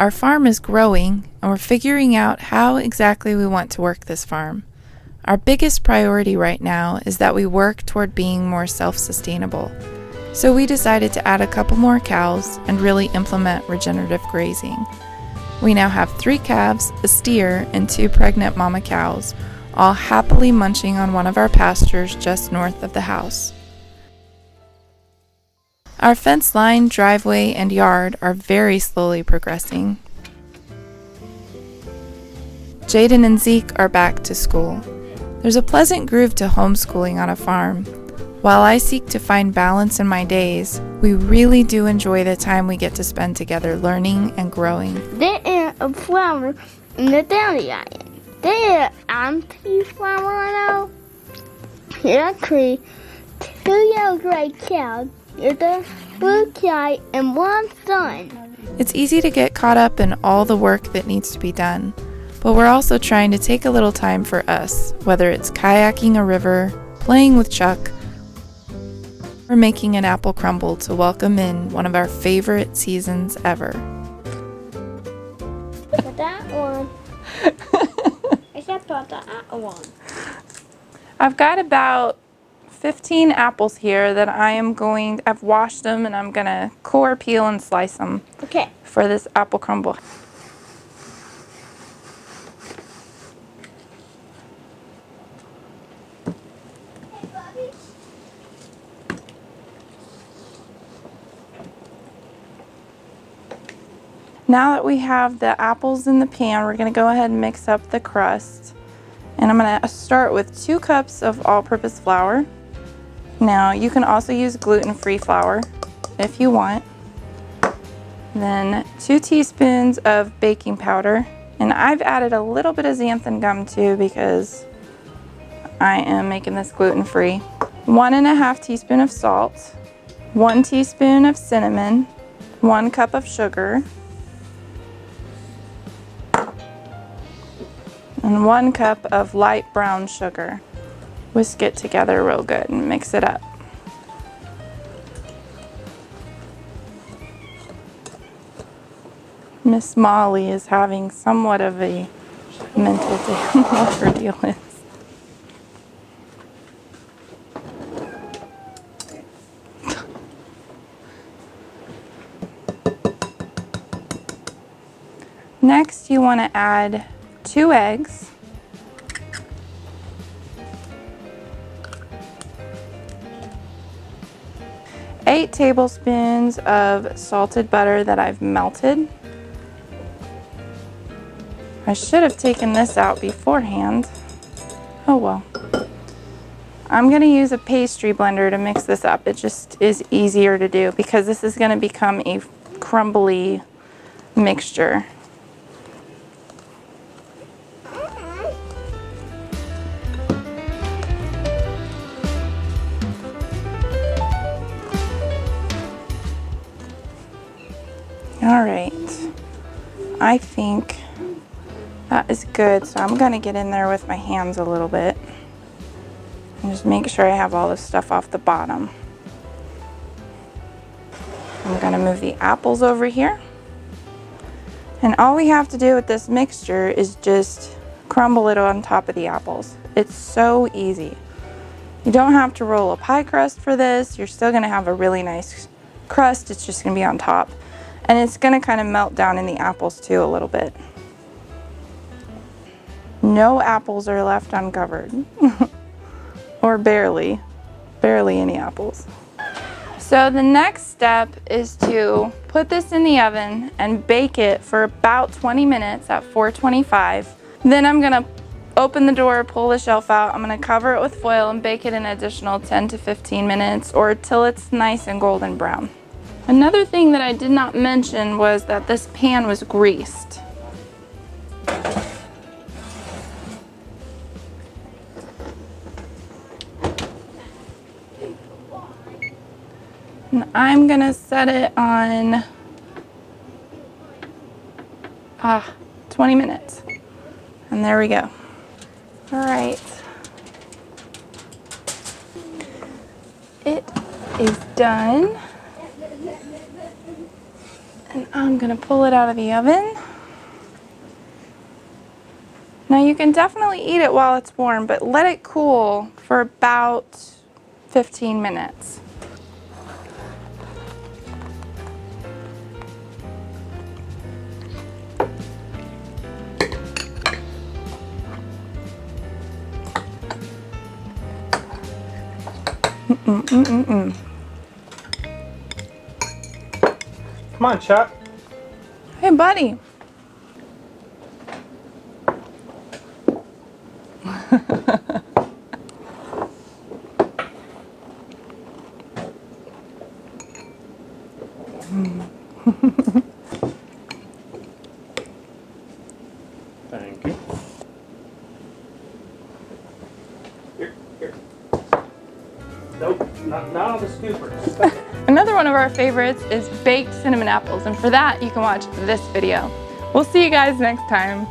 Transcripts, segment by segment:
Our farm is growing, and we're figuring out how exactly we want to work this farm. Our biggest priority right now is that we work toward being more self-sustainable. So we decided to add a couple more cows and really implement regenerative grazing. We now have 3 calves, a steer, and 2 pregnant mama cows, all happily munching on one of our pastures just north of the house. Our fence line, driveway, and yard are very slowly progressing. Jaden and Zeke are back to school. There's a pleasant groove to homeschooling on a farm. While I seek to find balance in my days, we really do enjoy the time we get to spend together learning and growing. There is a flower in the dandelion. There is auntie flower I know. Actually, 2 yellow gray cows. There's a blue cow and 1 son. It's easy to get caught up in all the work that needs to be done, but we're also trying to take a little time for us, whether it's kayaking a river, playing with Chuck, or making an apple crumble to welcome in one of our favorite seasons ever. Put that one. I said put that one. I've got about 15 apples here that I've washed them and I'm gonna core, peel, and slice them for this apple crumble. Now that we have the apples in the pan, we're going to go ahead and mix up the crust. And I'm going to start with 2 cups of all-purpose flour. Now, you can also use gluten-free flour if you want. Then 2 teaspoons of baking powder. And I've added a little bit of xanthan gum too because I am making this gluten-free. 1½ teaspoon of salt, 1 teaspoon of cinnamon, 1 cup of sugar, and 1 cup of light brown sugar. Whisk it together real good and mix it up. Miss Molly is having somewhat of a mental day what her deal is. Next, you want to add 2 eggs, eight tablespoons of salted butter that I've melted. I should have taken this out beforehand. Oh well. I'm going to use a pastry blender to mix this up. It just is easier to do because this is going to become a crumbly mixture. All right, I think that is good, so I'm going to get in there with my hands a little bit and just make sure I have all this stuff off the bottom. I'm going to move the apples over here, and all we have to do with this mixture is just crumble it on top of the apples. It's so easy. You don't have to roll a pie crust for this. You're still going to have a really nice crust. It's just going to be on top. And it's going to kind of melt down in the apples too a little bit. No apples are left uncovered. Or barely any apples. So the next step is to put this in the oven and bake it for about 20 minutes at 425. Then I'm going to open the door, pull the shelf out. I'm going to cover it with foil and bake it an additional 10 to 15 minutes or till it's nice and golden brown. Another thing that I did not mention was that this pan was greased. And I'm gonna set it on 20 minutes. And there we go. All right. It is done. And I'm gonna pull it out of the oven. Now you can definitely eat it while it's warm, but let it cool for about 15 minutes. Come on, Chuck. Hey, buddy. Thank you. Here. Nope, not on the scoopers. Another one of our favorites is baked cinnamon apples, and for that you can watch this video. We'll see you guys next time.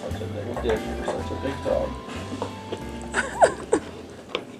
Such a big dish for such a big dog.